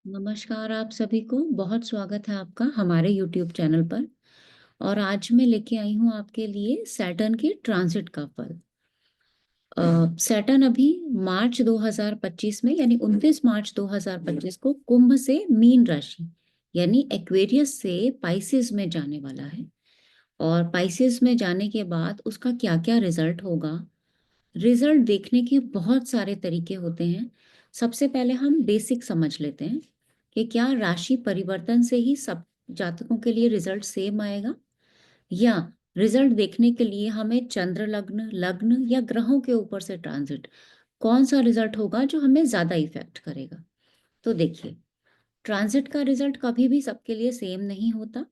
नमस्कार आप सभी को, बहुत स्वागत है आपका हमारे यूट्यूब चैनल पर। और आज मैं लेके आई हूँ आपके लिए सैटर्न के ट्रांजिट का फल। सैटर्न अभी मार्च 2025 में यानी 29 मार्च 2025 को कुंभ से मीन राशि यानी एक्वेरियस से पाइसेस में जाने वाला है। और पाइसेस में जाने के बाद उसका क्या क्या रिजल्ट होगा, रिजल्ट देखने के बहुत सारे तरीके होते हैं। सबसे पहले हम बेसिक समझ लेते हैं कि क्या राशि परिवर्तन से ही सब जातकों के लिए रिजल्ट सेम आएगा, या रिजल्ट देखने के लिए हमें चंद्र लग्न लग्न या ग्रहों के ऊपर से ट्रांजिट कौन सा रिजल्ट होगा जो हमें ज्यादा इफेक्ट करेगा। तो देखिए, ट्रांजिट का रिजल्ट कभी भी सबके लिए सेम नहीं होता।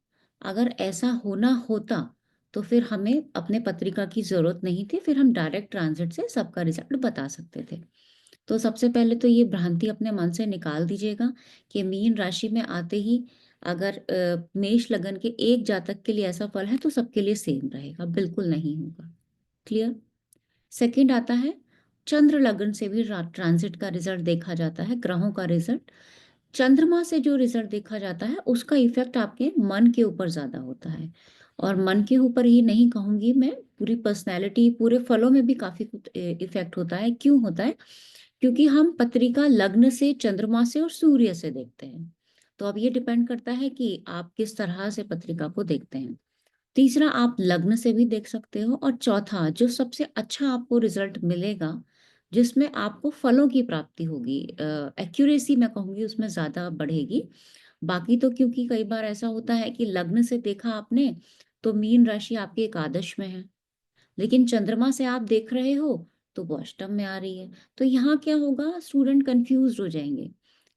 अगर ऐसा होना होता तो फिर हमें अपने पत्रिका की जरूरत नहीं थी, फिर हम डायरेक्ट ट्रांजिट से सबका रिजल्ट बता सकते थे। तो सबसे पहले तो ये भ्रांति अपने मन से निकाल दीजिएगा कि मीन राशि में आते ही अगर मेष लगन के एक जातक के लिए ऐसा फल है तो सबके लिए सेम रहेगा, बिल्कुल नहीं होगा। क्लियर। सेकंड आता है, चंद्र लगन से भी ट्रांजिट का रिजल्ट देखा जाता है, ग्रहों का रिजल्ट। चंद्रमा से जो रिजल्ट देखा जाता है उसका इफेक्ट आपके मन के ऊपर ज्यादा होता है। और मन के ऊपर ही नहीं कहूंगी मैं, पूरी पर्सनैलिटी, पूरे फलों में भी काफी कुछ इफेक्ट होता है। क्यों होता है? क्योंकि हम पत्रिका लग्न से, चंद्रमा से और सूर्य से देखते हैं। तो अब ये डिपेंड करता है कि आप किस तरह से पत्रिका को देखते हैं। तीसरा, आप लग्न से भी देख सकते हो। और चौथा, जो सबसे अच्छा आपको रिजल्ट मिलेगा, जिसमें आपको फलों की प्राप्ति होगी, एक्यूरेसी मैं कहूंगी उसमें ज्यादा बढ़ेगी। बाकी तो क्योंकि कई बार ऐसा होता है कि लग्न से देखा आपने तो मीन राशि आपके एकादश में है, लेकिन चंद्रमा से आप देख रहे हो तो वो अष्टम में आ रही है। तो यहाँ क्या होगा, स्टूडेंट कंफ्यूज हो जाएंगे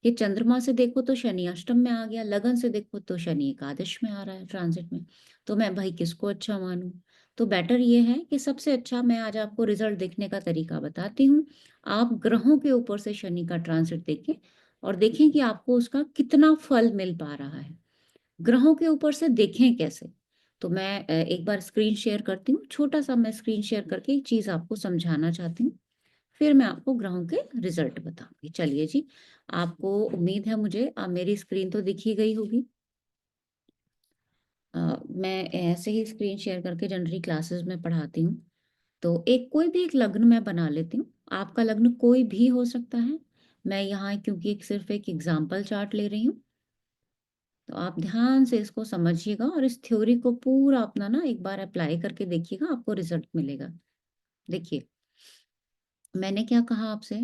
कि चंद्रमा से देखो तो शनि अष्टम में आ गया, लगन से देखो तो शनि एकादश में आ रहा है ट्रांजिट में। तो मैं भाई किसको अच्छा मानूं? तो बेटर ये है कि सबसे अच्छा मैं आज आपको रिजल्ट देखने का तरीका बताती हूँ। आप ग्रहों के ऊपर से शनि का ट्रांजिट देखें और देखें कि आपको उसका कितना फल मिल पा रहा है। ग्रहों के ऊपर से देखें कैसे? तो मैं एक बार स्क्रीन शेयर करती हूँ, छोटा सा मैं स्क्रीन शेयर करके एक चीज आपको समझाना चाहती हूँ, फिर मैं आपको ग्रहों के रिजल्ट बताऊंगी। चलिए जी, आपको उम्मीद है मुझे मेरी स्क्रीन तो दिख ही गई होगी। मैं ऐसे ही स्क्रीन शेयर करके जनरली क्लासेस में पढ़ाती हूँ। तो एक कोई भी एक लग्न मैं बना लेती हूँ, आपका लग्न कोई भी हो सकता है। मैं यहाँ क्योंकि सिर्फ एक एग्जाम्पल चार्ट ले रही हूँ, तो आप ध्यान से इसको समझिएगा और इस थ्योरी को पूरा अपना ना एक बार अप्लाई करके देखिएगा, आपको रिजल्ट मिलेगा। देखिए, मैंने क्या कहा आपसे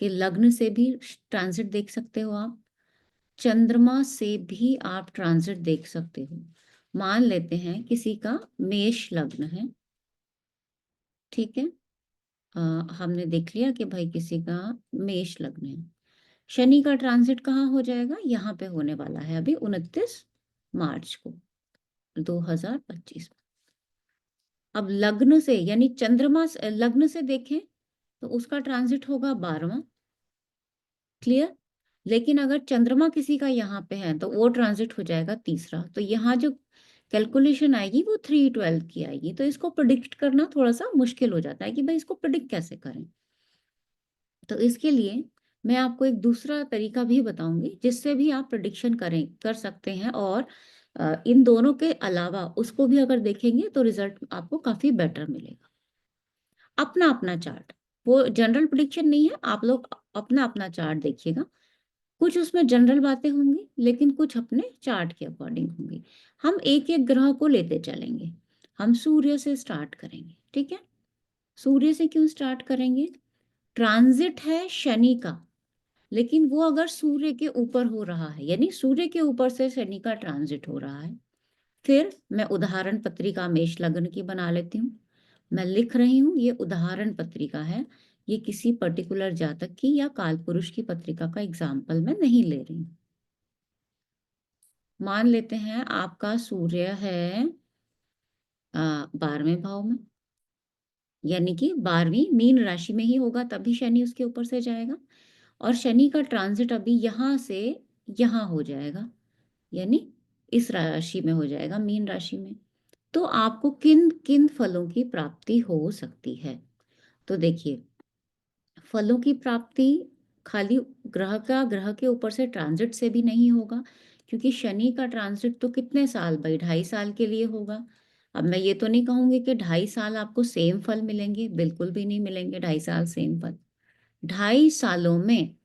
कि लग्न से भी ट्रांजिट देख सकते हो आप, चंद्रमा से भी आप ट्रांजिट देख सकते हो। मान लेते हैं किसी का मेष लग्न है, ठीक है। अ, हमने देख लिया कि भाई किसी का मेष लग्न है। शनि का ट्रांजिट कहाँ हो जाएगा? यहाँ पे होने वाला है अभी 29 मार्च को 2025। अब लग्न से यानी चंद्रमा लग्न से देखें तो उसका ट्रांजिट होगा 12वां। क्लियर। लेकिन अगर चंद्रमा किसी का यहाँ पे है तो वो ट्रांजिट हो जाएगा तीसरा। तो यहाँ जो कैलकुलेशन आएगी वो 3/12 की आएगी। तो इसको प्रिडिक्ट करना थोड़ा सा मुश्किल हो जाता है कि भाई इसको प्रिडिक्ट कैसे करें। तो इसके लिए मैं आपको एक दूसरा तरीका भी बताऊंगी जिससे भी आप प्रिडिक्शन कर सकते हैं। और इन दोनों के अलावा उसको भी अगर देखेंगे तो रिजल्ट आपको काफी बेटर मिलेगा। अपना अपना चार्ट, वो जनरल प्रिडिक्शन नहीं है, आप लोग अपना अपना चार्ट देखिएगा। कुछ उसमें जनरल बातें होंगी लेकिन कुछ अपने चार्ट के अकॉर्डिंग होंगी। हम एक एक ग्रह को लेते चलेंगे। हम सूर्य से स्टार्ट करेंगे, ठीक है। सूर्य से क्यों स्टार्ट करेंगे? ट्रांजिट है शनि का, लेकिन वो अगर सूर्य के ऊपर हो रहा है यानी सूर्य के ऊपर से शनि का ट्रांजिट हो रहा है। फिर मैं उदाहरण पत्रिका मेष लग्न की बना लेती हूँ। मैं लिख रही हूँ, ये उदाहरण पत्रिका है, ये किसी पर्टिकुलर जातक की या काल पुरुष की पत्रिका का एग्जाम्पल मैं नहीं ले रही हूँ। मान लेते हैं आपका सूर्य है 12वें भाव में, यानी कि 12वीं मीन राशि में ही होगा, तभी शनि उसके ऊपर से जाएगा। और शनि का ट्रांजिट अभी यहाँ से यहाँ हो जाएगा, यानी इस राशि में हो जाएगा, मीन राशि में। तो आपको किन किन फलों की प्राप्ति हो सकती है? तो देखिए, फलों की प्राप्ति खाली ग्रह के ऊपर से ट्रांजिट से भी नहीं होगा, क्योंकि शनि का ट्रांजिट तो कितने साल भाई, 2.5 साल के लिए होगा। अब मैं ये तो नहीं कहूंगी कि 2.5 साल आपको सेम फल मिलेंगे, बिल्कुल भी नहीं मिलेंगे 2.5 साल सेम फल। 2.5 सालों में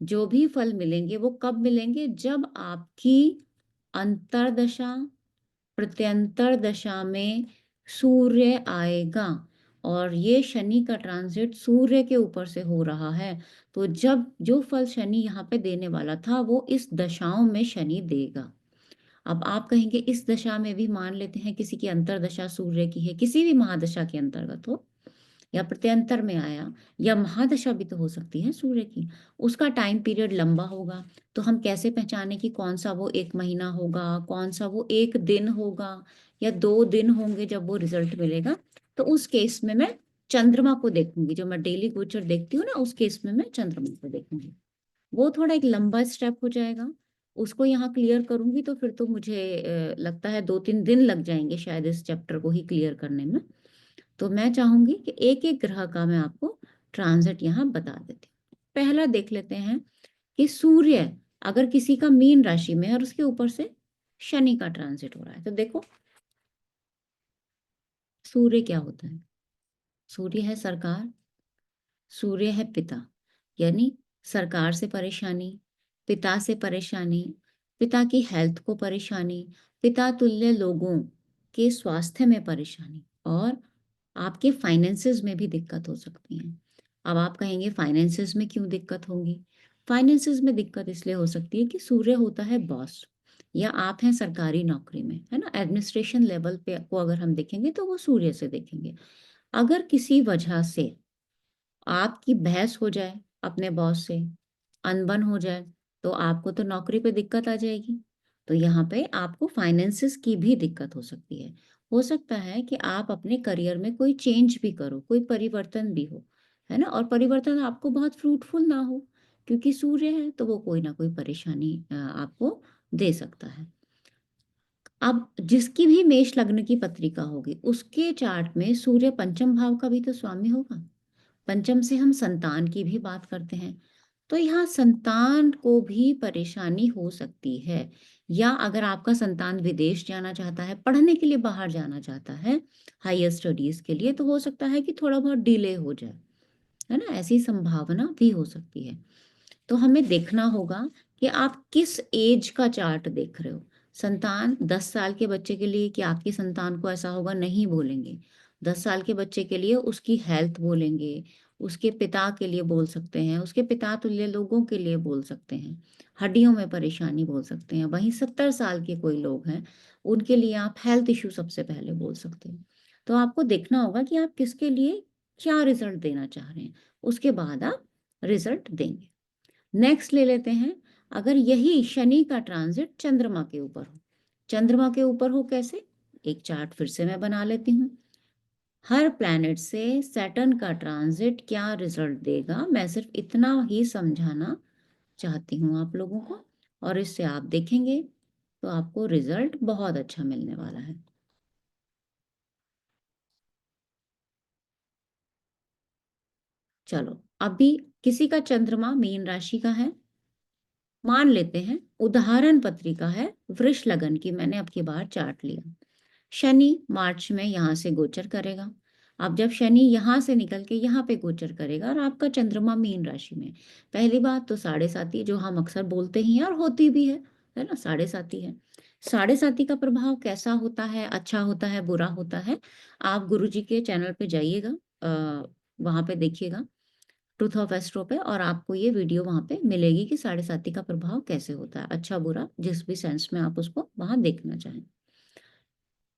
जो भी फल मिलेंगे वो कब मिलेंगे, जब आपकी अंतर्दशा प्रत्यंतर दशा में सूर्य आएगा, और ये शनि का ट्रांजिट सूर्य के ऊपर से हो रहा है। तो जब जो फल शनि यहाँ पे देने वाला था वो इस दशाओं में शनि देगा। अब आप कहेंगे इस दशा में भी, मान लेते हैं किसी की अंतर्दशा सूर्य की है, किसी भी महादशा के अंतर्गत हो, या प्रत्यंतर में आया, या महादशा भी तो हो सकती है सूर्य की, उसका टाइम पीरियड लंबा होगा। तो हम कैसे पहचाने कि कौन सा वो 1 महीना होगा, कौन सा वो 1 दिन होगा, या 2 दिन होंगे जब वो रिजल्ट मिलेगा। तो उस केस में मैं चंद्रमा को देखूंगी, जो मैं डेली गोचर देखती हूँ ना, उस केस में मैं चंद्रमा को देखूंगी। वो थोड़ा एक लंबा स्टेप हो जाएगा, उसको यहाँ क्लियर करूंगी तो फिर तो मुझे लगता है 2-3 दिन लग जाएंगे शायद इस चैप्टर को ही क्लियर करने में। तो मैं चाहूंगी कि एक एक ग्रह का मैं आपको ट्रांजिट यहाँ बता देती हूँ। पहला देख लेते हैं कि सूर्य अगर किसी का मीन राशि में है और उसके ऊपर से शनि का ट्रांजिट हो रहा है, तो देखो सूर्य क्या होता है। सूर्य है सरकार, सूर्य है पिता, यानी सरकार से परेशानी, पिता से परेशानी, पिता की हेल्थ को परेशानी, पिता तुल्य लोगों के स्वास्थ्य में परेशानी, और आपके फाइनेंसेस में भी दिक्कत हो सकती है। अब आप कहेंगे फाइनेंसेस में क्यों दिक्कत होगी। फाइनेंसेस में दिक्कत इसलिए हो सकती है कि सूर्य होता है बॉस, या आप हैं सरकारी नौकरी में, है ना, एडमिनिस्ट्रेशन लेवल पे को अगर हम देखेंगे तो वो सूर्य से देखेंगे। अगर किसी वजह से आपकी बहस हो जाए अपने बॉस से, अनबन हो जाए, तो आपको तो नौकरी पे दिक्कत आ जाएगी। तो यहाँ पे आपको फाइनेंसिस की भी दिक्कत हो सकती है। हो सकता है कि आप अपने करियर में कोई चेंज भी करो, कोई परिवर्तन भी हो, है ना, और परिवर्तन आपको बहुत फ्रूटफुल ना हो, क्योंकि सूर्य है तो वो कोई ना कोई परेशानी आपको दे सकता है। अब जिसकी भी मेष लग्न की पत्रिका होगी उसके चार्ट में सूर्य पंचम भाव का भी तो स्वामी होगा। पंचम से हम संतान की भी बात करते हैं, तो यहाँ संतान को भी परेशानी हो सकती है। या अगर आपका संतान विदेश जाना चाहता है, पढ़ने के लिए बाहर जाना चाहता है, हायर स्टडीज के लिए, तो हो सकता है कि थोड़ा बहुत डिले हो जाए, है ना, ऐसी संभावना भी हो सकती है। तो हमें देखना होगा कि आप किस एज का चार्ट देख रहे हो। संतान 10 साल के बच्चे के लिए कि आपकी संतान को ऐसा होगा नहीं बोलेंगे। 10 साल के बच्चे के लिए उसकी हेल्थ बोलेंगे, उसके पिता के लिए बोल सकते हैं, उसके पिता तुल्य लोगों के लिए बोल सकते हैं, हड्डियों में परेशानी बोल सकते हैं। वहीं 70 साल के कोई लोग हैं, उनके लिए आप हेल्थ इश्यू सबसे पहले बोल सकते हैं। तो आपको देखना होगा कि आप किसके लिए क्या रिजल्ट देना चाह रहे हैं, उसके बाद आप रिजल्ट देंगे। नेक्स्ट ले लेते हैं, अगर यही शनि का ट्रांजिट चंद्रमा के ऊपर हो। चंद्रमा के ऊपर हो कैसे, एक चार्ट फिर से मैं बना लेती हूँ। हर प्लैनेट से सैटर्न का ट्रांजिट क्या रिजल्ट देगा, मैं सिर्फ इतना ही समझाना चाहती हूँ आप लोगों को, और इससे आप देखेंगे तो आपको रिजल्ट बहुत अच्छा मिलने वाला है। चलो, अभी किसी का चंद्रमा मीन राशि का है, मान लेते हैं उदाहरण पत्रिका है वृष लगन की, मैंने अब की बार चार्ट लिया। शनि मार्च में यहाँ से गोचर करेगा। अब जब शनि यहाँ से निकल के यहाँ पे गोचर करेगा और आपका चंद्रमा मीन राशि में, पहली बात तो साढ़े साती जो हम अक्सर बोलते ही हैं और होती भी है ना, साढ़े साती है। साढ़े साती का प्रभाव कैसा होता है, अच्छा होता है, बुरा होता है, आप गुरुजी के चैनल पे जाइएगा, वहां पे देखिएगा, ट्रूथ ऑफ एस्ट्रो पे, और आपको ये वीडियो वहां पे मिलेगी कि साढ़े साती का प्रभाव कैसे होता है, अच्छा बुरा जिस भी सेंस में आप उसको वहां देखना चाहें।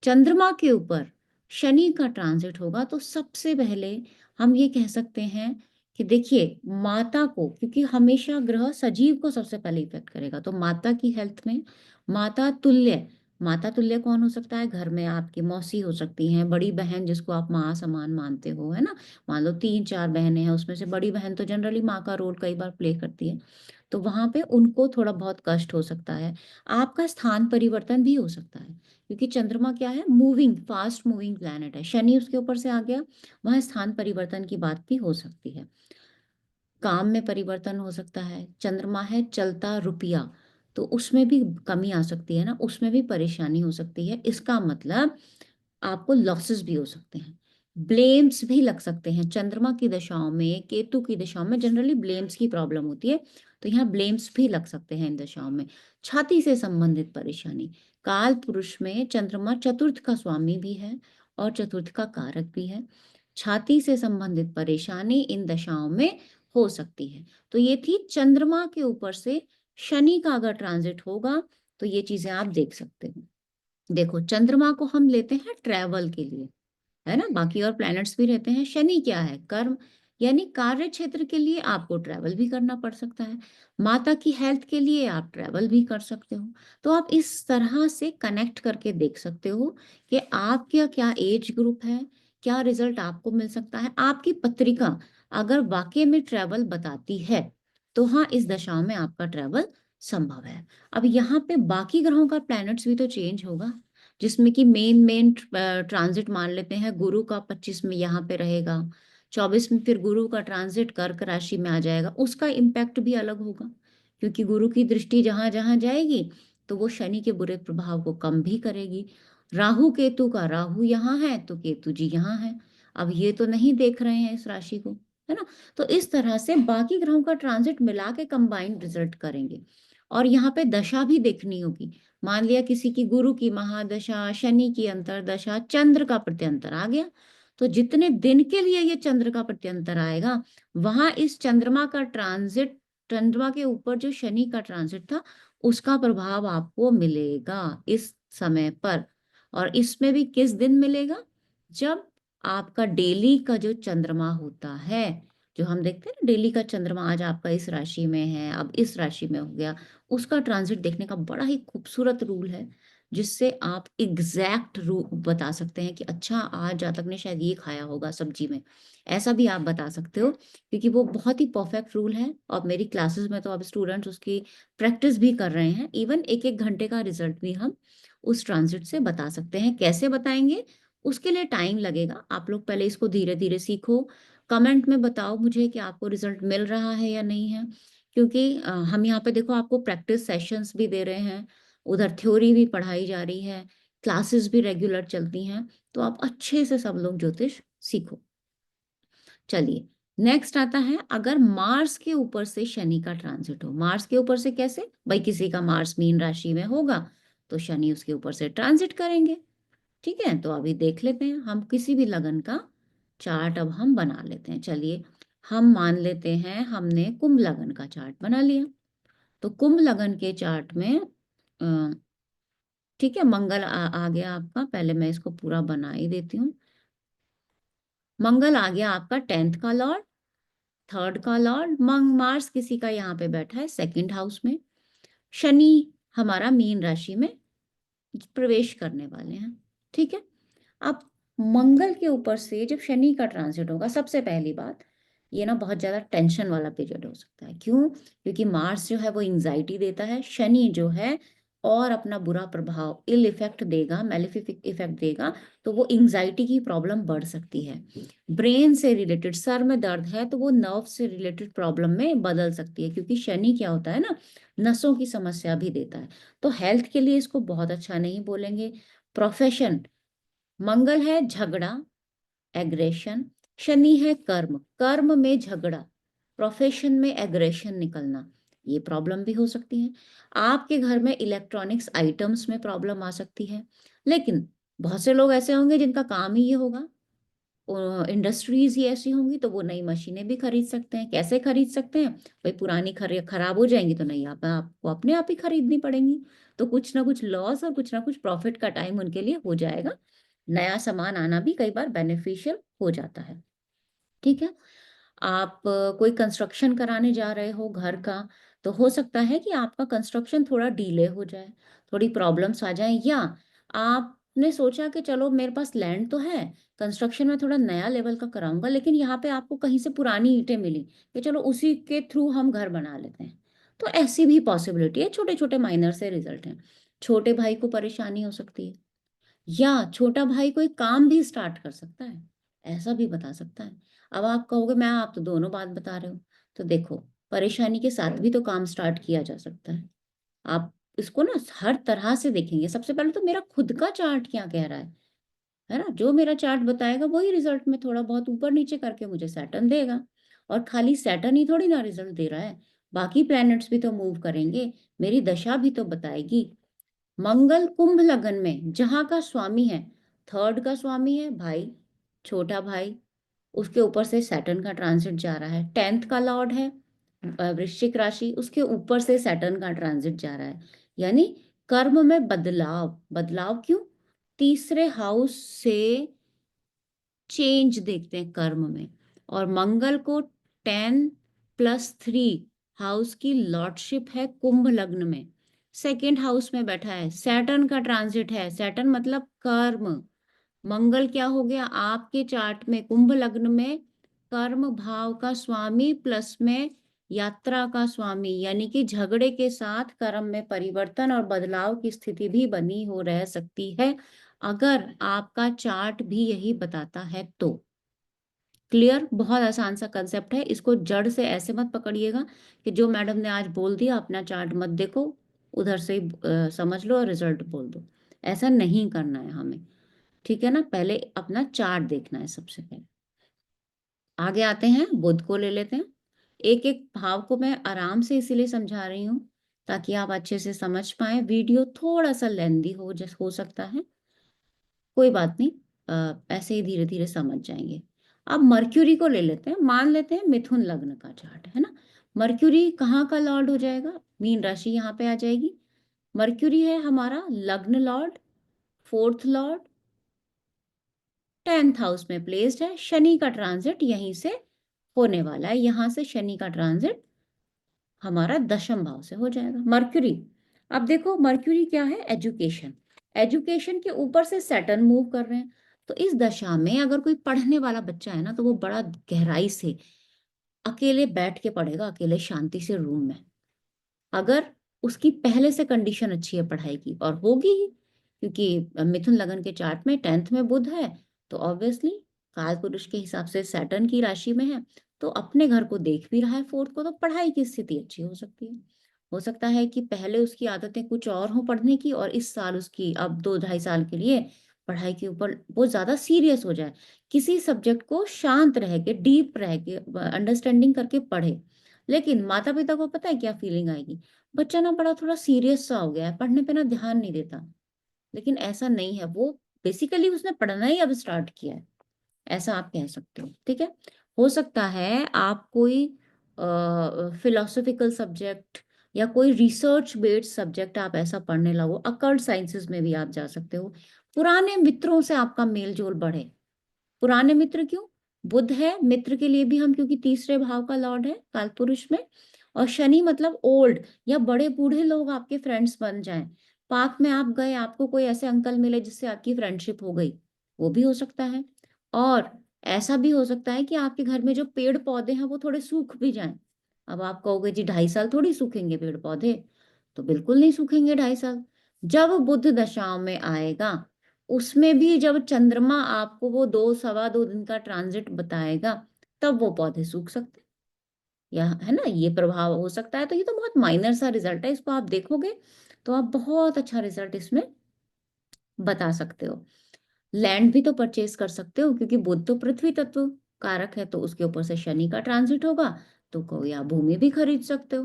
चंद्रमा के ऊपर शनि का ट्रांजिट होगा तो सबसे पहले हम ये कह सकते हैं कि देखिए माता को, क्योंकि हमेशा ग्रह सजीव को सबसे पहले इफेक्ट करेगा, तो माता की हेल्थ में, माता तुल्य, माता तुल्य कौन हो सकता है, घर में आपकी मौसी हो सकती हैं, बड़ी बहन जिसको आप माँ समान मानते हो, है ना, मान लो 3-4 बहनें हैं, उसमें से बड़ी बहन तो जनरली माँ का रोल कई बार प्ले करती है, तो वहां पे उनको थोड़ा बहुत कष्ट हो सकता है। आपका स्थान परिवर्तन भी हो सकता है, क्योंकि चंद्रमा क्या है, मूविंग, फास्ट मूविंग प्लैनेट है, शनि उसके ऊपर से आ गया, वहां स्थान परिवर्तन की बात भी हो सकती है। काम में परिवर्तन हो सकता है। चंद्रमा है चलता रुपया, तो उसमें भी कमी आ सकती है ना, उसमें भी परेशानी हो सकती है। इसका मतलब आपको लॉसेस भी हो सकते हैं, ब्लेम्स भी लग सकते हैं। चंद्रमा की दशाओं में, केतु की दशाओं में जनरली ब्लेम्स की प्रॉब्लम होती है, तो यहाँ ब्लेम्स भी लग सकते हैं इन दशाओं में। छाती से संबंधित परेशानी, काल पुरुष में चंद्रमा चतुर्थ का स्वामी भी है और चतुर्थ का कारक भी है। छाती से संबंधित परेशानी इन दशाओं में हो सकती है। तो ये थी चंद्रमा के ऊपर से शनि का अगर ट्रांजिट होगा तो ये चीजें आप देख सकते हो। देखो, चंद्रमा को हम लेते हैं ट्रैवल के लिए, है ना, बाकी और प्लैनेट्स भी रहते हैं। शनि क्या है? कर्म, यानी कार्य क्षेत्र के लिए आपको ट्रैवल भी करना पड़ सकता है। माता की हेल्थ के लिए आप ट्रैवल भी कर सकते हो। तो आप इस तरह से कनेक्ट करके देख सकते हो कि आपका क्या एज ग्रुप है, क्या रिजल्ट आपको मिल सकता है। आपकी पत्रिका अगर वाकई में ट्रैवल बताती है तो हाँ, इस दशा में आपका ट्रैवल संभव है। अब यहाँ पे बाकी ग्रहों का प्लैनेट्स भी तो चेंज होगा, जिसमें कि मेन ट्रांजिट मान लेते हैं गुरु का 25 में यहाँ पे रहेगा, 24 में फिर गुरु का ट्रांजिट कर्क राशि में आ जाएगा, उसका इम्पैक्ट भी अलग होगा, क्योंकि गुरु की दृष्टि जहां जहां जाएगी तो वो शनि के बुरे प्रभाव को कम भी करेगी। राहु केतु का, राहु यहाँ है तो केतु जी यहाँ है, अब ये तो नहीं देख रहे हैं इस राशि को, है ना। तो इस तरह से बाकी ग्रहों का ट्रांजिट मिला के कंबाइंड रिजल्ट करेंगे। और यहाँ पे दशा भी देखनी होगी। मान लिया किसी की गुरु की महादशा, शनि की अंतरदशा, चंद्र का प्रत्यंतर आ गया, तो जितने दिन के लिए ये चंद्र का प्रत्यंतर आएगा, वहां इस चंद्रमा का ट्रांजिट, चंद्रमा के ऊपर जो शनि का ट्रांजिट था उसका प्रभाव आपको मिलेगा इस समय पर। और इसमें भी किस दिन मिलेगा? जब आपका डेली का जो चंद्रमा होता है, जो हम देखते हैं ना डेली का चंद्रमा, आज आपका इस राशि में है, अब इस राशि में हो गया, उसका ट्रांजिट देखने का बड़ा ही खूबसूरत रूल है, जिससे आप एग्जैक्ट रूप बता सकते हैं कि अच्छा आज जातक ने शायद ये खाया होगा सब्जी में, ऐसा भी आप बता सकते हो, क्योंकि वो बहुत ही परफेक्ट रूल है। और मेरी क्लासेस में तो अब स्टूडेंट्स उसकी प्रैक्टिस भी कर रहे हैं, इवन एक एक घंटे का रिजल्ट भी हम उस ट्रांजिट से बता सकते हैं। कैसे बताएंगे, उसके लिए टाइम लगेगा, आप लोग पहले इसको धीरे धीरे सीखो। कमेंट में बताओ मुझे कि आपको रिजल्ट मिल रहा है या नहीं है, क्योंकि हम यहाँ पे देखो आपको प्रैक्टिस सेशंस भी दे रहे हैं, उधर थ्योरी भी पढ़ाई जा रही है, क्लासेस भी रेगुलर चलती हैं, तो आप अच्छे से सब लोग ज्योतिष सीखो। चलिए, नेक्स्ट आता है, अगर मार्स के ऊपर से शनि का ट्रांजिट हो। मार्स के ऊपर से कैसे भाई? किसी का मार्स मीन राशि में होगा तो शनि उसके ऊपर से ट्रांजिट करेंगे। ठीक है, तो अभी देख लेते हैं, हम किसी भी लगन का चार्ट अब हम बना लेते हैं। चलिए, हम मान लेते हैं हमने कुंभ लगन का चार्ट बना लिया। तो कुंभ लगन के चार्ट में ठीक है, मंगल आ गया आपका, पहले मैं इसको पूरा बना ही देती हूँ। मंगल आ गया आपका 10th का लॉर्ड, 3rd का लॉर्ड। मार्स किसी का यहाँ पे बैठा है 2nd हाउस में। शनि हमारा मीन राशि में प्रवेश करने वाले हैं। ठीक है, अब मंगल के ऊपर से जब शनि का ट्रांजिट होगा, सबसे पहली बात, ये ना बहुत ज्यादा टेंशन वाला पीरियड हो सकता है। क्यों? क्योंकि मार्स जो है वो एंजाइटी देता है, शनि जो है और अपना बुरा प्रभाव, इल इफेक्ट देगा, मेलिफिक इफेक्ट देगा, तो वो एंजाइटी की प्रॉब्लम बढ़ सकती है। ब्रेन से रिलेटेड, सर में दर्द है तो वो नर्व से रिलेटेड प्रॉब्लम में बदल सकती है, क्योंकि शनि क्या होता है ना, नसों की समस्या भी देता है। तो हेल्थ के लिए इसको बहुत अच्छा नहीं बोलेंगे। प्रोफेशन, मंगल है झगड़ा, एग्रेशन, शनि है कर्म, कर्म में झगड़ा, प्रोफेशन में एग्रेशन निकलना, ये प्रॉब्लम भी हो सकती है। आपके घर में इलेक्ट्रॉनिक्स आइटम्स में प्रॉब्लम आ सकती है। लेकिन बहुत से लोग ऐसे होंगे जिनका काम ही ये होगा, इंडस्ट्रीज ही ऐसी होंगी, तो वो नई मशीनें भी खरीद सकते हैं। कैसे खरीद सकते हैं भाई? पुरानी खराब हो जाएंगी तो नहीं, आप आपको अपने आप ही खरीदनी पड़ेंगी। तो कुछ ना कुछ लॉस और कुछ ना कुछ प्रॉफिट का टाइम उनके लिए हो जाएगा। नया सामान आना भी कई बार बेनिफिशियल हो जाता है। ठीक है, आप कोई कंस्ट्रक्शन कराने जा रहे हो घर का, तो हो सकता है कि आपका कंस्ट्रक्शन थोड़ा डीले हो जाए, थोड़ी प्रॉब्लम्स आ जाए, या आपने सोचा कि चलो मेरे पास लैंड तो है, कंस्ट्रक्शन में थोड़ा नया लेवल का कराऊंगा, लेकिन यहाँ पे आपको कहीं से पुरानी ईंटें मिली कि चलो उसी के थ्रू हम घर बना लेते हैं। तो ऐसी भी पॉसिबिलिटी है, छोटे छोटे माइनर से रिजल्ट हैं। छोटे भाई को परेशानी हो सकती है, या छोटा भाई कोई काम भी स्टार्ट कर सकता है, ऐसा भी बता सकता है। अब आप कहोगे मैं, आप तो दोनों बात बता रहे हो, तो देखो, परेशानी के साथ भी तो काम स्टार्ट किया जा सकता है। आप इसको ना हर तरह से देखेंगे। सबसे पहले तो मेरा खुद का चार्ट क्या कह रहा है ना? जो मेरा चार्ट बताएगा वही रिजल्ट में थोड़ा बहुत ऊपर नीचे करके मुझे सैटर्न देगा। और खाली सैटर्न ही थोड़ी ना रिजल्ट दे रहा है, बाकी प्लैनेट्स भी तो मूव करेंगे, मेरी दशा भी तो बताएगी। मंगल कुंभ लगन में जहां का स्वामी है, थर्ड का स्वामी है भाई, छोटा भाई, उसके ऊपर से सैटर्न का ट्रांजिट जा रहा है। टेंथ का लॉर्ड है वृश्चिक राशि, उसके ऊपर से सैटर्न का ट्रांजिट जा रहा है। यानी कर्म में बदलाव। बदलाव क्यों? तीसरे हाउस से चेंज देखते हैं कर्म में। और मंगल को 10+3 हाउस की लॉर्डशिप है कुंभ लग्न में, सेकेंड हाउस में बैठा है। सैटर्न का ट्रांजिट है, सैटर्न मतलब कर्म। मंगल क्या हो गया आपके चार्ट में कुंभ लग्न में? कर्म भाव का स्वामी प्लस में यात्रा का स्वामी, यानी कि झगड़े के साथ कर्म में परिवर्तन और बदलाव की स्थिति भी बनी हो रह सकती है, अगर आपका चार्ट भी यही बताता है तो। क्लियर? बहुत आसान सा कंसेप्ट है, इसको जड़ से ऐसे मत पकड़िएगा कि जो मैडम ने आज बोल दिया अपना चार्ट मत देखो, उधर से ही समझ लो और रिजल्ट बोल दो। ऐसा नहीं करना है हमें, ठीक है ना? पहले अपना चार्ट देखना है सबसे पहले। आगे आते हैं, बुध को ले लेते हैं। एक एक भाव को मैं आराम से इसीलिए समझा रही हूँ ताकि आप अच्छे से समझ पाए। वीडियो थोड़ा सा लेंदी हो सकता है, कोई बात नहीं, ऐसे ही धीरे धीरे समझ जाएंगे। अब मर्क्यूरी को ले लेते हैं, मान लेते हैं मिथुन लग्न का चार्ट है ना। मर्क्यूरी कहाँ का लॉर्ड हो जाएगा? मीन राशि यहाँ पे आ जाएगी। मर्क्यूरी है हमारा लग्न Lord, fourth Lord, 10th house में प्लेस्ड है। शनि का ट्रांजिट यहीं से होने वाला है, यहां से शनि का ट्रांजिट हमारा दशम भाव से हो जाएगा। मर्क्यूरी, अब देखो मर्क्यूरी क्या है? एजुकेशन। एजुकेशन के ऊपर से सैटर्न मूव कर रहे हैं, तो इस दशा में अगर कोई पढ़ने वाला बच्चा है ना, तो वो बड़ा गहराई से अकेले बैठ के पढ़ेगा, अकेले शांति से रूम में। अगर उसकी पहले से कंडीशन अच्छी है पढ़ाई की, और होगी ही, क्योंकि मिथुन लगन के चार्ट में 10th में बुध है, तो ऑब्वियसली काल पुरुष के हिसाब से सैटर्न की राशि में है, तो अपने घर को देख भी रहा है फोर्थ को, तो पढ़ाई की स्थिति अच्छी हो सकती है। हो सकता है कि पहले उसकी आदतें कुछ और हो पढ़ने की, और इस साल उसकी अब 2-2.5 साल के लिए पढ़ाई के ऊपर वो ज्यादा सीरियस हो जाए, किसी सब्जेक्ट को शांत रह के डीप रह के अंडरस्टैंडिंग करके पढ़े। लेकिन माता पिता को पता है क्या फीलिंग आएगी? बच्चा ना बड़ा थोड़ा सीरियस सा हो गया है, पढ़ने पे ना ध्यान नहीं देता। लेकिन ऐसा नहीं है, वो बेसिकली उसने पढ़ना ही अब स्टार्ट किया है, ऐसा आप कह सकते हो, ठीक है। हो सकता है आप कोई फिलोसॉफिकल सब्जेक्ट या कोई रिसर्च बेस्ड सब्जेक्ट आप ऐसा पढ़ने लगो, अकल्ट साइंसेस में भी आप जा सकते हो। पुराने मित्रों से आपका मेल जोल बढ़े। पुराने मित्र क्यों? बुध है मित्र के लिए भी हम, क्योंकि तीसरे भाव का लॉर्ड है कालपुरुष में। और शनि मतलब ओल्ड या बड़े बूढ़े लोग आपके फ्रेंड्स बन जाएं। पार्क में आप गए, आपको कोई ऐसे अंकल मिले जिससे आपकी फ्रेंडशिप हो गई, वो भी हो सकता है। और ऐसा भी हो सकता है कि आपके घर में जो पेड़ पौधे हैं वो थोड़े सूख भी जाएं। अब आप कहोगे जी 2.5 साल थोड़ी सूखेंगे पेड़ पौधे, तो बिल्कुल नहीं सूखेंगे 2.5 साल। जब बुध दशाओं में आएगा, उसमें भी जब चंद्रमा आपको वो 2-2.25 दिन का ट्रांजिट बताएगा, तब वो पौधे सूख सकते हैं, या है ना, ये प्रभाव हो सकता है। तो ये तो बहुत माइनर सा रिजल्ट है, इसको आप देखोगे तो आप बहुत अच्छा रिजल्ट इसमें बता सकते हो। लैंड भी तो परचेज कर सकते हो, क्योंकि बुध तो पृथ्वी तत्व कारक है, तो उसके ऊपर से शनि का ट्रांजिट होगा, तो कोई आप भूमि भी खरीद सकते हो,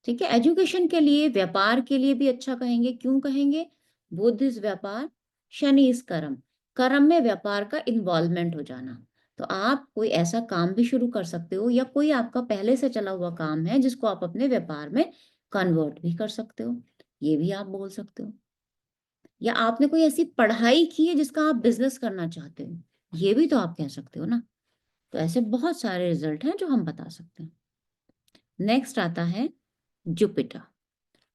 ठीक है। एजुकेशन के लिए, व्यापार के लिए भी अच्छा कहेंगे। क्यों कहेंगे? बुध इज व्यापार, शनि इज कर्म। कर्म में व्यापार का इन्वॉल्वमेंट हो जाना, तो आप कोई ऐसा काम भी शुरू कर सकते हो, या कोई आपका पहले से चला हुआ काम है जिसको आप अपने व्यापार में कन्वर्ट भी कर सकते हो, ये भी आप बोल सकते हो। या आपने कोई ऐसी पढ़ाई की है जिसका आप बिजनेस करना चाहते हो, ये भी तो आप कह सकते हो ना। तो ऐसे बहुत सारे रिजल्ट हैं जो हम बता सकते हैं। नेक्स्ट आता है जुपिटर।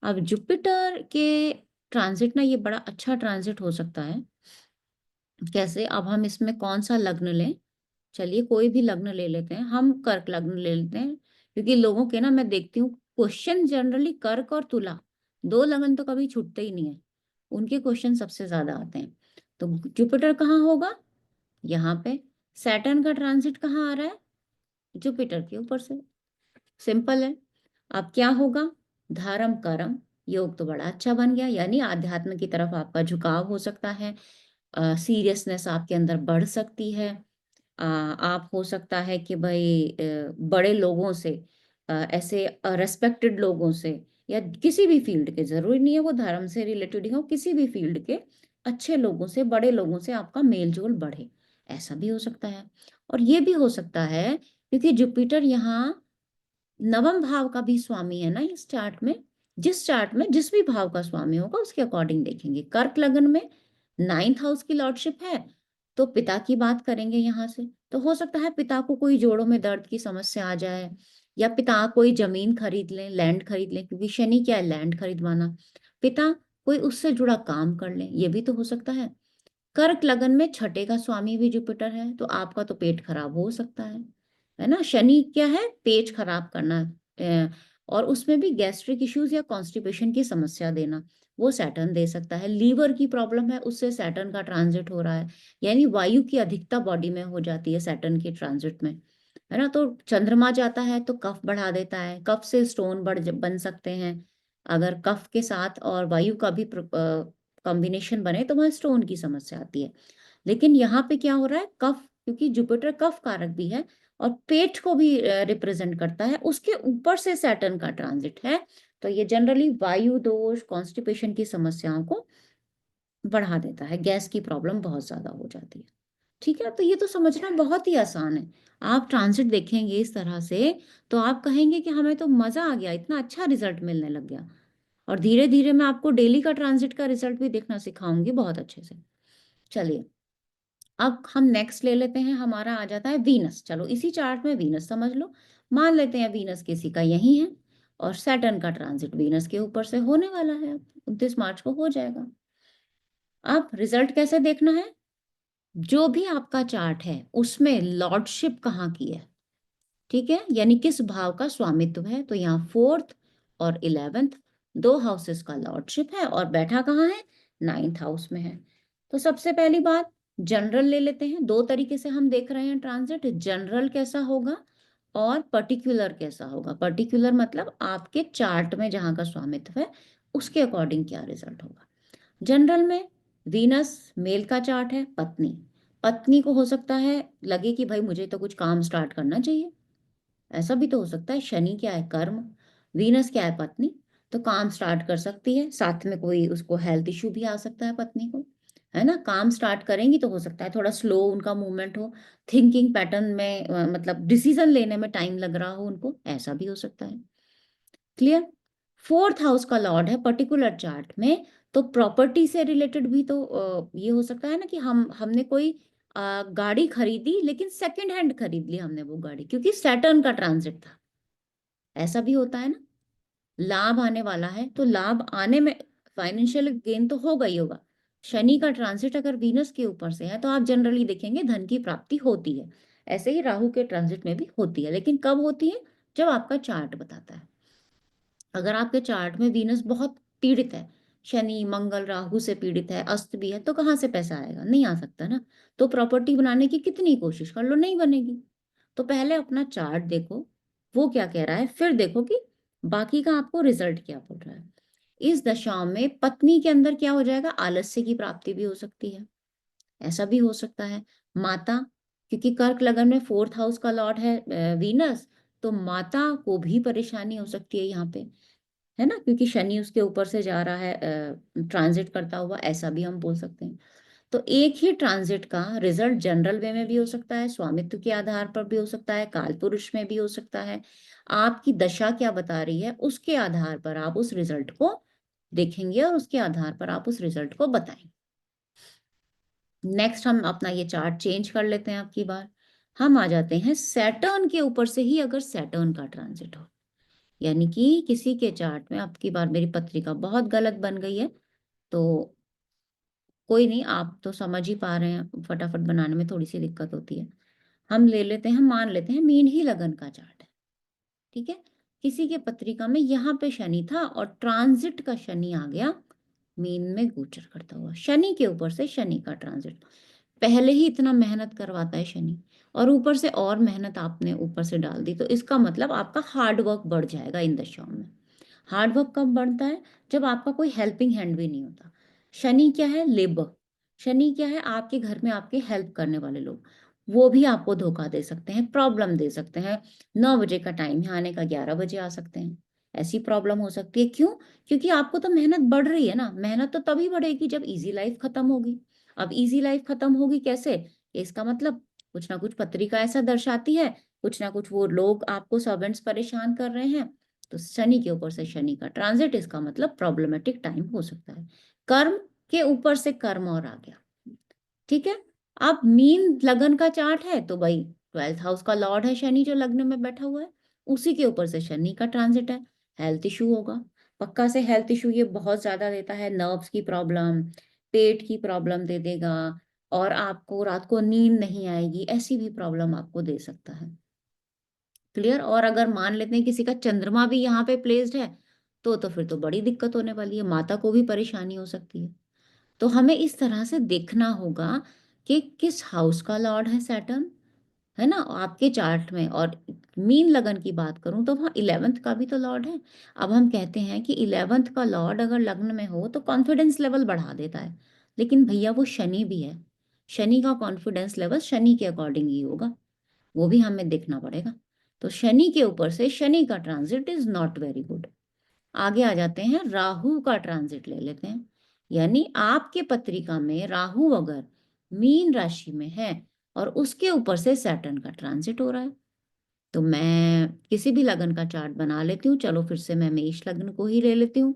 अब जुपिटर के ट्रांजिट ना, ये बड़ा अच्छा ट्रांजिट हो सकता है। कैसे? अब हम इसमें कौन सा लग्न लें? चलिए कोई भी लग्न ले लेते हैं, हम कर्क लग्न ले लेते हैं, क्योंकि लोगों के ना मैं देखती हूँ क्वेश्चन जनरली कर्क और तुला, दो लगन तो कभी छूटते ही नहीं है, उनके क्वेश्चन सबसे ज्यादा आते हैं। तो जुपिटर कहाँ होगा? यहाँ पे। सैटर्न का ट्रांजिट कहाँ आ रहा है? जुपिटर के ऊपर से। सिंपल है। अब क्या होगा, धर्म कर्म योग तो बड़ा अच्छा बन गया, यानी आध्यात्म की तरफ आपका झुकाव हो सकता है, सीरियसनेस आपके अंदर बढ़ सकती है। आप हो सकता है कि भाई बड़े लोगों से, ऐसे रेस्पेक्टेड लोगों से, या किसी भी फील्ड के, जरूरी नहीं है वो धर्म से रिलेटेड ही हो, किसी भी फील्ड के अच्छे लोगों से, बड़े लोगों से आपका मेल जोल बढ़े, ऐसा भी हो सकता है। और ये भी हो सकता है क्योंकि जुपिटर यहाँ नवम भाव का भी स्वामी है ना इस चार्ट में, जिस चार्ट में जिस भी भाव का स्वामी होगा उसके अकॉर्डिंग देखेंगे। कर्क लगन में 9th हाउस की लॉर्डशिप है, तो पिता की बात करेंगे यहाँ से, तो हो सकता है पिता को कोई जोड़ों में दर्द की समस्या आ जाए, या पिता कोई जमीन खरीद लें, लैंड खरीद लें, क्योंकि शनि क्या है, लैंड खरीदवाना। पिता कोई उससे जुड़ा काम कर लें, ये भी तो हो सकता है। कर्क लगन में छठे का स्वामी भी जुपिटर है, तो आपका तो पेट खराब हो सकता है ना। शनि क्या है, पेट खराब करना, और उसमें भी गैस्ट्रिक इश्यूज या कॉन्स्टिपेशन की समस्या देना, वो सैटर्न दे सकता है। लीवर की प्रॉब्लम है, उससे सैटर्न का ट्रांजिट हो रहा है, यानी वायु की अधिकता बॉडी में हो जाती है सैटर्न के ट्रांजिट में, है ना। तो चंद्रमा जाता है तो कफ बढ़ा देता है, कफ से स्टोन बन सकते हैं। अगर कफ के साथ और वायु का भी कॉम्बिनेशन बने तो वहां स्टोन की समस्या आती है। लेकिन यहाँ पे क्या हो रहा है, कफ, क्योंकि जुपिटर कफ कारक भी है और पेट को भी रिप्रेजेंट करता है, उसके ऊपर से सैटर्न का ट्रांजिट है, तो ये जनरली वायु दोष, कॉन्स्टिपेशन की समस्याओं को बढ़ा देता है, गैस की प्रॉब्लम बहुत ज्यादा हो जाती है। ठीक है, तो ये तो समझना बहुत ही आसान है। आप ट्रांजिट देखेंगे इस तरह से तो आप कहेंगे कि हमें तो मजा आ गया, इतना अच्छा रिजल्ट मिलने लग गया। और धीरे धीरे मैं आपको डेली का ट्रांजिट का रिजल्ट भी देखना सिखाऊंगी बहुत अच्छे से। चलिए, अब हम नेक्स्ट ले लेते हैं, हमारा आ जाता है वीनस। चलो इसी चार्ट में वीनस समझ लो, मान लेते हैं वीनस किसी का यही है, और सैटर्न का ट्रांजिट वीनस के ऊपर से होने वाला है, 29 मार्च को हो जाएगा। अब रिजल्ट कैसे देखना है, जो भी आपका चार्ट है उसमें लॉर्डशिप कहाँ की है, ठीक है, यानी किस भाव का स्वामित्व है, तो यहाँ 4th और 11th, दो हाउसेस का लॉर्डशिप है, और बैठा कहाँ है, 9th हाउस में है। तो सबसे पहली बात, जनरल ले लेते हैं। दो तरीके से हम देख रहे हैं ट्रांजिट, जनरल कैसा होगा और पर्टिकुलर कैसा होगा। पर्टिकुलर मतलब आपके चार्ट में जहां का स्वामित्व है उसके अकॉर्डिंग क्या रिजल्ट होगा। जनरल में वीनस मेल का चार्ट है, पत्नी, पत्नी को हो सकता है लगे कि भाई मुझे तो कुछ काम स्टार्ट करना चाहिए, ऐसा भी तो हो सकता है। शनि क्या है, कर्म, वीनस क्या है, पत्नी, तो काम स्टार्ट कर सकती है। साथ में कोई उसको हेल्थ इश्यू भी आ सकता है पत्नी को, है ना। काम स्टार्ट करेंगी तो हो सकता है थोड़ा स्लो उनका मूवमेंट हो, थिंकिंग पैटर्न में मतलब डिसीजन लेने में टाइम लग रहा हो उनको, ऐसा भी हो सकता है। क्लियर। 4th हाउस का लॉर्ड है पर्टिकुलर चार्ट में, तो प्रॉपर्टी से रिलेटेड भी तो ये हो सकता है ना कि हमने कोई गाड़ी खरीदी, लेकिन सेकंड हैंड खरीद ली हमने वो गाड़ी, क्योंकि सैटर्न का ट्रांजिट था, ऐसा भी होता है ना। लाभ आने वाला है तो लाभ आने में फाइनेंशियल गेन तो होगा ही होगा। शनि का ट्रांजिट अगर वीनस के ऊपर से है तो आप जनरली देखेंगे धन की प्राप्ति होती है। ऐसे ही राहु के ट्रांजिट में भी होती है, लेकिन कब होती है, जब आपका चार्ट बताता है। अगर आपके चार्ट में वीनस बहुत पीड़ित है, शनि मंगल राहु से पीड़ित है, अस्त भी है, तो कहाँ से पैसा आएगा, नहीं आ सकता ना। तो प्रॉपर्टी बनाने की कितनी कोशिश कर लो, नहीं बनेगी। तो पहले अपना चार्ट देखो वो क्या कह रहा है, फिर देखो कि बाकी का आपको रिजल्ट क्या बोल रहा है। इस दशा में पत्नी के अंदर क्या हो जाएगा, आलस्य की प्राप्ति भी हो सकती है, ऐसा भी हो सकता है। माता, क्योंकि कर्क लगन में 4th हाउस का लॉर्ड है वीनस, तो माता को भी परेशानी हो सकती है यहाँ पे, है ना, क्योंकि शनि उसके ऊपर से जा रहा है ट्रांजिट करता हुआ, ऐसा भी हम बोल सकते हैं। तो एक ही ट्रांजिट का रिजल्ट जनरल वे में भी हो सकता है, स्वामित्व के आधार पर भी हो सकता है, काल पुरुष में भी हो सकता है। आपकी दशा क्या बता रही है उसके आधार पर आप उस रिजल्ट को देखेंगे और उसके आधार पर आप उस रिजल्ट को बताएंगे। नेक्स्ट हम अपना ये चार्ट चेंज कर लेते हैं, आपकी बार हम आ जाते हैं सैटर्न के ऊपर से ही। अगर सैटर्न का ट्रांजिट हो, यानी कि किसी के चार्ट में, आपकी बार मेरी पत्रिका बहुत गलत बन गई है, तो कोई नहीं, आप तो समझ ही पा रहे हैं, फटाफट बनाने में थोड़ी सी दिक्कत होती है। हम ले लेते हैं, मान लेते हैं मीन ही लगन का चार्ट है, ठीक है। किसी के पत्रिका में यहाँ पे शनि था और ट्रांजिट का शनि आ गया मीन में गोचर करता हुआ, शनि के ऊपर से शनि का ट्रांजिट, पहले ही इतना मेहनत करवाता है शनि, और ऊपर से और मेहनत आपने ऊपर से डाल दी, तो इसका मतलब आपका हार्ड वर्क बढ़ जाएगा इन दशाओं में। हार्ड वर्क कब बढ़ता है? जब आपका कोई हेल्पिंग हैंड भी नहीं होता। शनि क्या है? लेबर। शनि क्या है? आपके घर में आपके हेल्प करने वाले लोग, वो भी आपको धोखा दे सकते हैं, प्रॉब्लम दे सकते हैं। 9 बजे का टाइम है आने का, 11 बजे आ सकते हैं। ऐसी प्रॉब्लम हो सकती है। क्यों? क्योंकि आपको तो मेहनत बढ़ रही है ना। मेहनत तो तभी बढ़ेगी जब इजी लाइफ खत्म होगी। अब इजी लाइफ खत्म होगी कैसे? इसका मतलब कुछ ना कुछ पत्रिका ऐसा दर्शाती है, कुछ ना कुछ वो लोग आपको सर्वेंट्स परेशान कर रहे हैं। तो शनि के ऊपर से शनि का ट्रांजिट, इसका मतलब प्रॉब्लमेटिक टाइम हो सकता है। कर्म के ऊपर से कर्म और आ गया। ठीक है। अब मीन लगन का चार्ट है तो भाई 12th हाउस का लॉर्ड है शनि, जो लग्न में बैठा हुआ है, उसी के ऊपर से शनि का ट्रांजिट है। हेल्थ इशू होगा, पक्का से हेल्थ इशू ये बहुत ज्यादा देता है। नर्व्स की प्रॉब्लम, पेट की प्रॉब्लम दे देगा, और आपको रात को नींद नहीं आएगी, ऐसी भी प्रॉब्लम आपको दे सकता है। क्लियर? और अगर मान लेते हैं किसी का चंद्रमा भी यहाँ पे प्लेस्ड है, तो फिर तो बड़ी दिक्कत होने वाली है, माता को भी परेशानी हो सकती है। तो हमें इस तरह से देखना होगा कि किस हाउस का लॉर्ड है सैटर्न, है ना, आपके चार्ट में। और मीन लगन की बात करूं तो वहाँ 11th का भी तो लॉर्ड है। अब हम कहते हैं कि 11th का लॉर्ड अगर लग्न में हो तो कॉन्फिडेंस लेवल बढ़ा देता है, लेकिन भैया वो शनि भी है। शनि का कॉन्फिडेंस लेवल शनि के अकॉर्डिंग ही होगा, वो भी हमें देखना पड़ेगा। तो शनि के ऊपर से शनि का transit is not very good. आगे आ जाते हैं, राहु का ट्रांजिट ले लेते हैं। यानी आपके पत्रिका में राहु अगर मीन राशि में है और उसके ऊपर से सैटर्न का ट्रांजिट हो रहा है, तो मैं किसी भी लगन का चार्ट बना लेती हूँ। चलो फिर से मैं मेष लग्न को ही ले लेती हूँ।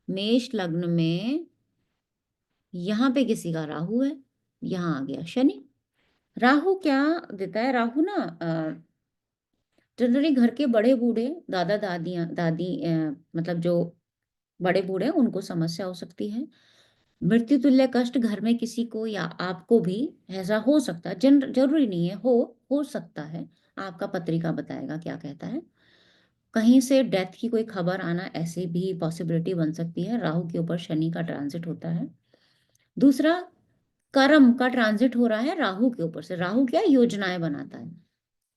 मेष लग्न में यहाँ पे किसी का राहु है, यहाँ आ गया शनि। राहु क्या देता है? राहु ना जनरली घर के बड़े बूढ़े, दादा दादियाँ दादी मतलब जो बड़े बूढ़े हैं, उनको समस्या हो सकती है। मृत्यु तुल्य कष्ट घर में किसी को या आपको भी ऐसा हो सकता है। जरूरी नहीं है, हो सकता है। आपका पत्रिका बताएगा क्या कहता है। कहीं से डेथ की कोई खबर आना, ऐसी भी पॉसिबिलिटी बन सकती है। राहु के ऊपर शनि का ट्रांजिट होता है। दूसरा, कर्म का ट्रांजिट हो रहा है राहु के ऊपर से। राहु क्या योजनाएं बनाता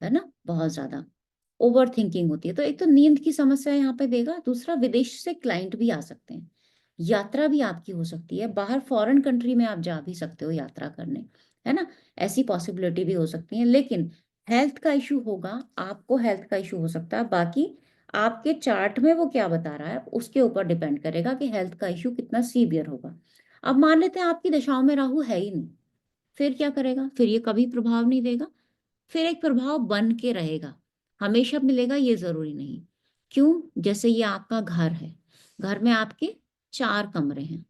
है ना, बहुत ज्यादा ओवर थिंकिंग होती है। तो एक तो नींद की समस्या यहाँ पे देगा, दूसरा विदेश से क्लाइंट भी आ सकते हैं, यात्रा भी आपकी हो सकती है, बाहर फॉरेन कंट्री में आप जा भी सकते हो यात्रा करने, है ना, ऐसी पॉसिबिलिटी भी हो सकती है। लेकिन हेल्थ का इशू होगा, आपको हेल्थ का इशू हो सकता है। बाकी आपके चार्ट में वो क्या बता रहा है उसके ऊपर डिपेंड करेगा कि हेल्थ का इशू कितना सीवियर होगा। अब मान लेते हैं आपकी दशाओं में राहु है ही नहीं, फिर क्या करेगा? फिर ये कभी प्रभाव नहीं देगा, फिर एक प्रभाव बन के रहेगा, हमेशा मिलेगा ये जरूरी नहीं। क्यों? जैसे ये आपका घर है, घर में आपके 4 कमरे हैं,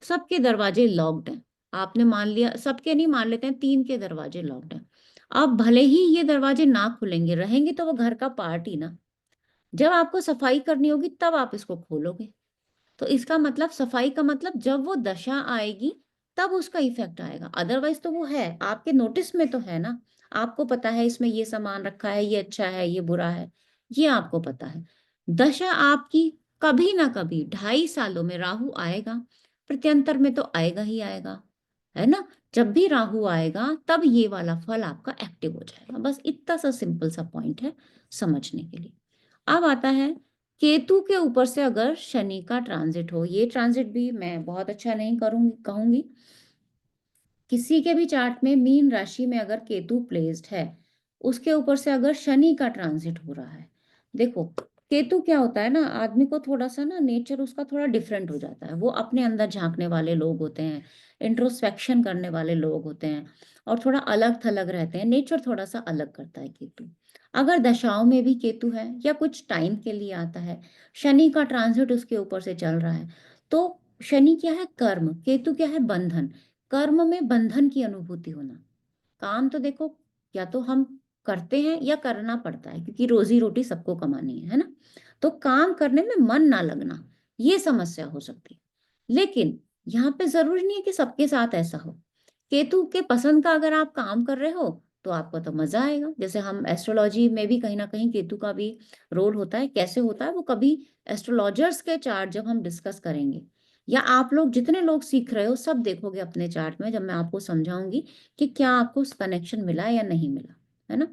सबके दरवाजे लॉक्ड हैं। आपने मान लिया, सबके नहीं, मान लेते हैं 3 के दरवाजे लॉक्ड हैं। अब भले ही ये दरवाजे ना खुलेंगे, रहेंगे तो वो घर का पार्ट ही ना। जब आपको सफाई करनी होगी तब आप इसको खोलोगे। तो इसका मतलब, सफाई का मतलब जब वो दशा आएगी तब उसका इफेक्ट आएगा। अदरवाइज तो वो है आपके नोटिस में तो है ना, आपको पता है इसमें ये सामान रखा है, ये अच्छा है, ये बुरा है, ये आपको पता है। दशा आपकी कभी ना कभी 2.5 सालों में राहु आएगा, प्रत्यंतर में तो आएगा ही आएगा, है ना। जब भी राहु आएगा तब ये वाला फल आपका एक्टिव हो जाएगा। बस इतना सा सिंपल सा पॉइंट है समझने के लिए। अब आता है केतु के ऊपर से अगर शनि का ट्रांजिट हो, ये ट्रांजिट भी मैं बहुत अच्छा नहीं करूंगी कहूंगी। किसी के भी चार्ट में मीन राशि में अगर केतु प्लेस्ड है, उसके ऊपर से अगर शनि का ट्रांजिट हो रहा है, देखो केतु क्या होता है ना, आदमी को थोड़ा सा ना नेचर उसका थोड़ा डिफरेंट हो जाता है। वो अपने अंदर झांकने वाले लोग होते हैं, इंट्रोस्पेक्शन करने वाले लोग होते हैं, और थोड़ा अलग थलग रहते हैं। नेचर थोड़ा सा अलग करता है केतु। अगर दशाओं में भी केतु है या कुछ टाइम के लिए आता है, शनि का ट्रांजिट उसके ऊपर से चल रहा है, तो शनि क्या है? कर्म। केतु क्या है? बंधन। कर्म में बंधन की अनुभूति होना। काम तो देखो, या तो हम करते हैं या करना पड़ता है, क्योंकि रोजी रोटी सबको कमानी है ना। तो काम करने में मन ना लगना, ये समस्या हो सकती है। लेकिन यहाँ पे जरूरी नहीं है कि सबके साथ ऐसा हो। केतु के पसंद का अगर आप काम कर रहे हो तो आपको तो मजा आएगा। जैसे हम एस्ट्रोलॉजी में भी कहीं ना कहीं केतु का भी रोल होता है। कैसे होता है वो कभी एस्ट्रोलॉजर्स के चार्ट जब हम डिस्कस करेंगे, या आप लोग जितने लोग सीख रहे हो सब देखोगे अपने चार्ट में, जब मैं आपको समझाऊंगी कि क्या आपको कनेक्शन मिला या नहीं मिला, है ना।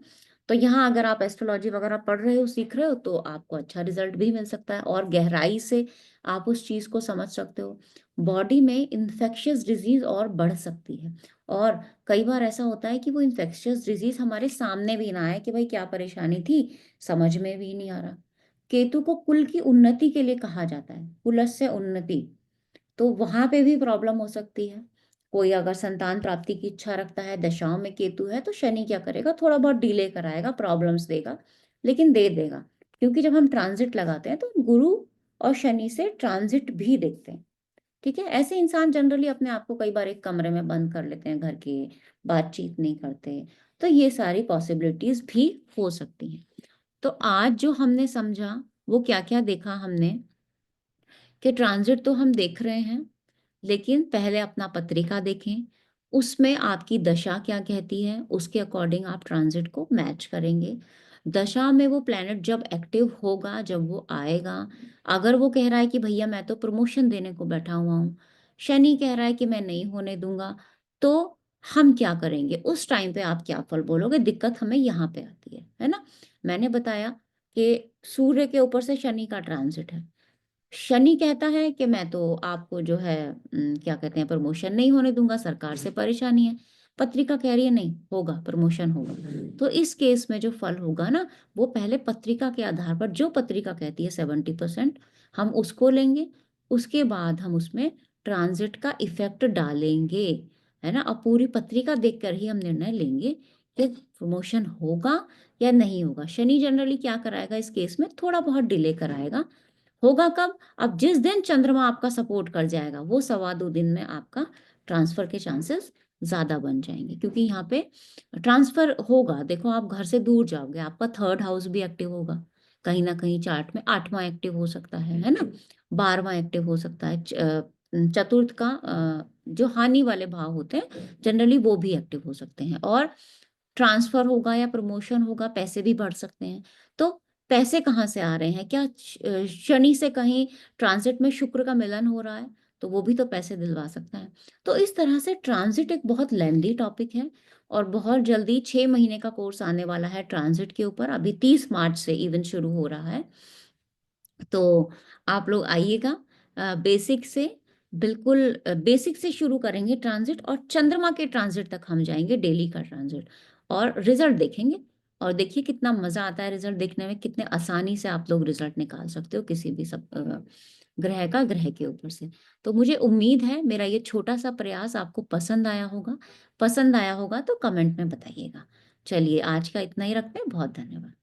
तो यहाँ अगर आप एस्ट्रोलॉजी वगैरह पढ़ रहे हो, सीख रहे हो, तो आपको अच्छा रिजल्ट भी मिल सकता है और गहराई से आप उस चीज को समझ सकते हो। बॉडी में इन्फेक्शियस डिजीज और बढ़ सकती है, और कई बार ऐसा होता है कि वो इन्फेक्शियस डिजीज हमारे सामने भी ना आए कि भाई क्या परेशानी थी, समझ में भी नहीं आ रहा। केतु को कुल की उन्नति के लिए कहा जाता है, कुलस्य उन्नति, तो वहां पे भी प्रॉब्लम हो सकती है। कोई अगर संतान प्राप्ति की इच्छा रखता है, दशाओं में केतु है, तो शनि क्या करेगा, थोड़ा बहुत डिले कराएगा, प्रॉब्लम्स देगा, लेकिन दे देगा। क्योंकि जब हम ट्रांजिट लगाते हैं तो गुरु और शनि से ट्रांजिट भी देखते हैं। ठीक है, ऐसे इंसान जनरली अपने आप को कई बार एक कमरे में बंद कर लेते हैं घर के, बातचीत नहीं करते। तो ये सारी पॉसिबिलिटीज भी हो सकती हैं। तो आज जो हमने समझा, वो क्या क्या देखा हमने, कि ट्रांजिट तो हम देख रहे हैं, लेकिन पहले अपना पत्रिका देखें, उसमें आपकी दशा क्या कहती है, उसके अकॉर्डिंग आप ट्रांजिट को मैच करेंगे। दशा में वो प्लेनेट जब एक्टिव होगा, जब वो आएगा, अगर वो कह रहा है कि भैया मैं तो प्रमोशन देने को बैठा हुआ हूँ, शनि कह रहा है कि मैं नहीं होने दूंगा, तो हम क्या करेंगे उस टाइम पे, आप क्या फल बोलोगे, दिक्कत हमें यहाँ पे आती है ना। मैंने बताया कि सूर्य के ऊपर से शनि का ट्रांजिट है। शनि कहता है कि मैं तो आपको जो है क्या कहते हैं, प्रमोशन नहीं होने दूंगा, सरकार से परेशानी है। पत्रिका कह रही है नहीं होगा, प्रमोशन होगा। तो इस केस में जो फल होगा ना, वो पहले पत्रिका के आधार पर, जो पत्रिका कहती है 70%, हम उसको लेंगे। उसके बाद हम उसमें ट्रांजिट का इफेक्ट डालेंगे, है ना। और पूरी पत्रिका देखकर ही हम निर्णय लेंगे कि प्रमोशन होगा या नहीं होगा। शनि जनरली क्या कराएगा इस केस में, थोड़ा बहुत डिले कराएगा। होगा कब, अब जिस दिन चंद्रमा आपका सपोर्ट कर जाएगा, वो 1.25 दिन में आपका ट्रांसफर के चांसेस ज्यादा बन जाएंगे। क्योंकि यहाँ पे ट्रांसफर होगा, देखो आप घर से दूर जाओगे, आपका थर्ड हाउस भी एक्टिव होगा, कहीं ना कहीं चार्ट में 8वां एक्टिव हो सकता है ना, 12वां एक्टिव हो सकता है, चतुर्थ का जो हानि वाले भाव होते हैं जनरली वो भी एक्टिव हो सकते हैं। और ट्रांसफर होगा या प्रमोशन होगा, पैसे भी बढ़ सकते हैं। तो पैसे कहाँ से आ रहे हैं, क्या शनि से कहीं ट्रांजिट में शुक्र का मिलन हो रहा है, तो वो भी तो पैसे दिलवा सकता है। तो इस तरह से ट्रांजिट एक बहुत लेंदी टॉपिक है, और बहुत जल्दी 6 महीने का कोर्स आने वाला है ट्रांजिट के ऊपर, अभी 30 मार्च से इवन शुरू हो रहा है। तो आप लोग आइएगा, बेसिक से, बिल्कुल बेसिक से शुरू करेंगे ट्रांजिट, और चंद्रमा के ट्रांजिट तक हम जाएंगे, डेली का ट्रांजिट, और रिजल्ट देखेंगे। और देखिए कितना मजा आता है रिजल्ट देखने में, कितने आसानी से आप लोग रिजल्ट निकाल सकते हो किसी भी सब ग्रह का, ग्रह के ऊपर से। तो मुझे उम्मीद है मेरा ये छोटा सा प्रयास आपको पसंद आया होगा। पसंद आया होगा तो कमेंट में बताइएगा। चलिए आज का इतना ही रखते हैं, बहुत धन्यवाद।